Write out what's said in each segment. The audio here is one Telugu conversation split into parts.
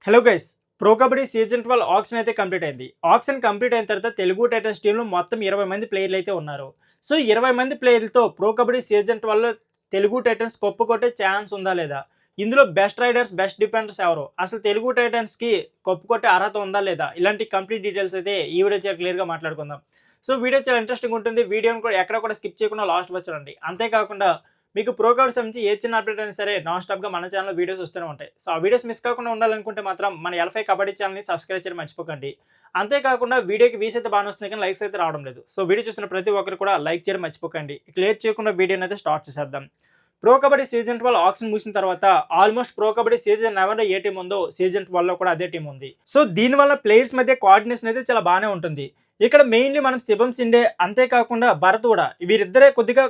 Hello guys, pro kabaddi season 12 auction అయితే కంప్లీట్ అయింది. ఆక్షన్ కంప్లీట్ అయిన తర్వాత తెలుగు టైటన్స్ టీంలో మొత్తం 20 మంది ప్లేయర్లు అయితే ఉన్నారు. సో 20 మంది ప్లేయర్లతో pro kabaddi season 12 Telugu Titans cup కొట్టే ఛాన్స్ ఉందా లేదా, ఇందులో బెస్ట్ రైడర్స్ బెస్ట్ డిఫెండర్స్ ఎవరు, అసలు తెలుగు టైటన్స్ కి కప్పు కొట్టే అర్హత ఉందా లేదా, ఇలాంటి కంప్లీట్ డీటెయిల్స్ అయితే ఈ వీడియో చాలా క్లియర్ గా మాట్లాడుకుందాం. సో వీడియో చాలా ఇంట్రెస్టింగ్ ఉంటుంది. వీడియోని కూడా ఎక్కడ కూడా స్కిప్ చేయకుండా లాస్ట్ వచ్చి చూడండి. అంతేకాకుండా మీకు ప్రో కబడ్డీ సంబంధించి ఏ చిన్న అప్డేట్ అయినా సరే నాన్ స్టాప్గా మన ఛానల్లో వీడియోస్ వస్తూనే ఉంటాయి. సో ఆ వీడియోస్ మిస్ కాకుండా ఉండాలనుకుంటే మాత్రం మన ఎల్ఫై కబడ్డీ ఛానల్ని సబ్స్క్రైబ్ చేయడం మర్చిపోకండి. అంతేకాకుండా వీడియోకి వీస్ అయితే బాగా వస్తుంది కానీ లైక్స్ అయితే రావడం లేదు. సో వీడియో చూస్తున్న ప్రతి ఒక్కరు కూడా లైక్ చేయడం మర్చిపోకండి. లేట్ చేయకుండా వీడియోని అయితే స్టార్ట్ చేసేద్దాం. ప్రో కబడ్డీ సీజన్ 12 ఆక్షన్ ముగిసిన తర్వాత ఆల్మోస్ట్ ప్రో కబడ్డీ సీజన్ 11 ఏ టీం ఉందో సీజన్ 12 కూడా అదే టీం ఉంది. సో దీనివల్ల ప్లేయర్స్ మధ్య కోఆర్డినేషన్ అయితే చాలా బాగానే ఉంటుంది. ఇక్కడ మెయిన్లీ మనం శివం సిండే అంతేకాకుండా భరత్ కూడా వీరిద్దరే కొద్దిగా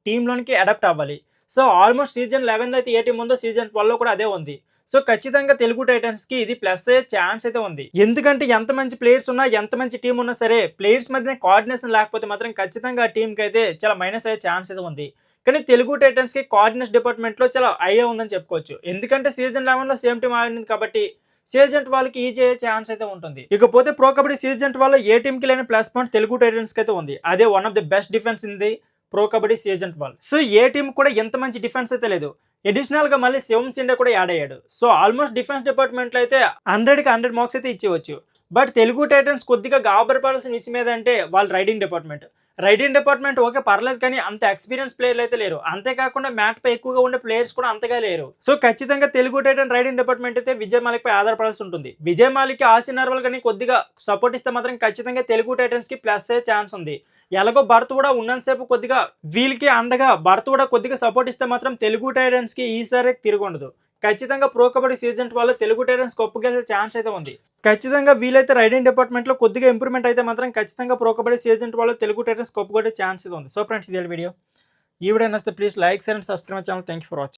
టీంలోనికి అడాప్ట్ అవ్వాలి. సో ఆల్మోస్ట్ సీజన్ 11 అయితే ఏ టీం ఉందో సీజన్ 12 కూడా అదే ఉంది. సో ఖచ్చితంగా తెలుగు టైటన్స్ కి ఇది ప్లస్ అయ్యే ఛాన్స్ అయితే ఉంది. ఎందుకంటే ఎంత మంచి ప్లేయర్స్ ఉన్నా ఎంత మంచి టీం ఉన్నా సరే ప్లేయర్స్ మధ్య కోఆర్డినేషన్ లేకపోతే మాత్రం ఖచ్చితంగా ఆ టీంకి అయితే చాలా మైనస్ అయ్యే ఛాన్స్ అయితే ఉంది. కానీ తెలుగు టైటన్స్ కి కోఆర్డినేషన్ డిపార్ట్మెంట్ లో చాలా ఐడియా ఉందని చెప్పుకోవచ్చు. ఎందుకంటే సీజన్ 11 లో సేమ్ టీం ఆడింది కాబట్టి సీజన్ 12 కి ఈజీ అయ్యే ఛాన్స్ అయితే ఉంటుంది. ఇకపోతే ప్రో కబడ్డీ సీజన్ 12 ఏ టీం కి లేని ప్లస్ పాయింట్ తెలుగు టైటన్స్ కి అయితే ఉంది. అదే one of the best defence in the pro kabaddi season 12. So A team కూడా ఎంత మంచి డిఫెన్స్ అయితే లేదు. అడిషనల్ గా మళ్ళీ శివం సిండే కూడా యాడ్ అయ్యాడు. సో ఆల్మోస్ట్ డిఫెన్స్ డిపార్ట్మెంట్ లో అయితే 100కి 100 మార్క్స్ అయితే ఇచ్చేవచ్చు. బట్ తెలుగు టైటన్స్ కొద్దిగా గాబరపడాల్సిన విషయం ఏదంటే వాళ్ళ రైడింగ్ డిపార్ట్మెంట్ ఓకే పర్లేదు, కానీ అంత ఎక్స్పీరియన్స్ ప్లేయర్లు అయితే లేరు. అంతేకాకుండా మ్యాట్ పై ఎక్కువగా ఉండే ప్లేయర్స్ కూడా అంతగా లేరు. సో ఖచ్చితంగా తెలుగు టైటన్ రైడింగ్ డిపార్ట్మెంట్ అయితే విజయ్ మాలిక్ పై ఆధారపడాల్సి ఉంటుంది. విజయ్ మాలిక్ ఆసి నర్వల్ కానీ కొద్దిగా సపోర్ట్ ఇస్తే మాత్రం ఖచ్చితంగా తెలుగు టైటన్స్ కి ప్లస్ అయ్యే ఛాన్స్ ఉంది. ఎలాగో భరత్ కూడా ఉన్నంతసేపు కొద్దిగా వీళ్ళకి అండగా భరత్ కూడా కొద్దిగా సపోర్ట్ ఇస్తే మాత్రం తెలుగు టైటన్స్ కి ఈసారి తిరిగి ఉండదు. ఖచ్చితంగా pro kabaddi season 12 Telugu Titans cup గెలిచే ఛాన్స్ అయితే ఉంది. ఖచ్చితంగా వీలైతే రైడింగ్ డిపార్ట్మెంట్ లో కొద్దిగా ఇంప్రూవ్మెంట్ అయితే మాత్రం ఖచ్చితంగా pro kabaddi season 12 Telugu Titans cup కొట్టే ఛాన్స్ అయితే ఉంది. సో ఫ్రెండ్స్, ఇది వీడియో నచ్చితే please like share and subscribe channel. Thank you for watching.